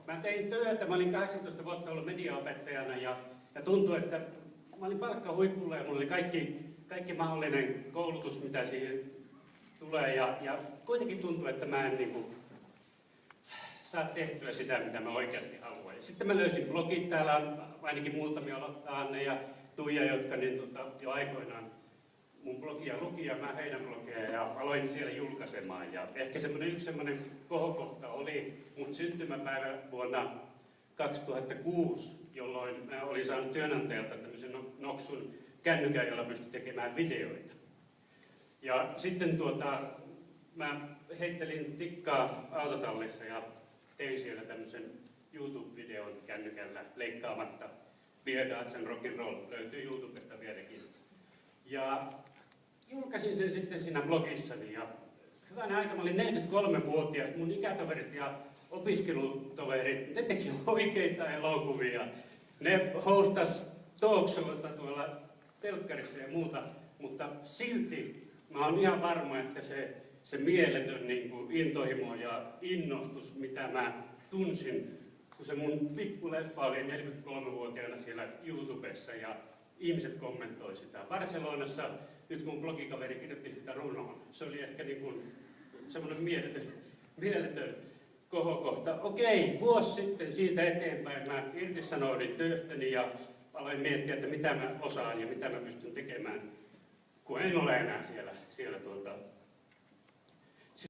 mä tein työtä, mä olin 18 vuotta ollut mediaopettajana ja tuntui, että mä olin palkkahuipulla ja mulla oli kaikki mahdollinen koulutus, mitä siihen tulee ja kuitenkin tuntui, että mä en niin kuin saa tehtyä sitä, mitä mä oikeasti haluan. Ja sitten mä löysin blogit, täällä on ainakin muutamia, Lotta, Anne ja Tuija, jotka niin, jo aikoinaan mun blogia luki ja mä heidän blogia ja aloin siellä julkaisemaan. Ja ehkä yksi semmoinen kohokohta oli mun syntymäpäivä vuonna 2006, jolloin mä olin saanut työnantajalta tämmöisen Noxun kännykän, jolla pystyi tekemään videoita. Ja sitten mä heittelin tikkaa autotallissa ja tein siellä tämmöisen YouTube-videon kännykällä leikkaamatta. Beer Dance and Rock'n'Roll löytyy YouTubesta vieläkin. Ja julkaisin sen sitten siinä blogissani ja hyvänä aika mä olin 43-vuotias, mun ikätoverit ja opiskelutoverit, ne teki oikeita elokuvia. Ne hostas talkshowta tuolla telkkarissa ja muuta, mutta silti mä oon ihan varma, että se mieletön niin kuin intohimo ja innostus, mitä mä tunsin, kun se mun pikkuleffa oli 43-vuotiaana siellä YouTubessa ja ihmiset kommentoi sitä. Barcelonassa nyt kun blogikaveri kirjoitti sitä runoon, se oli ehkä niin kuin semmoinen mieletön kohokohta. Okei, vuosi sitten siitä eteenpäin mä irtisanoudin työstäni ja aloin miettiä, että mitä mä osaan ja mitä mä pystyn tekemään, kun en ole enää siellä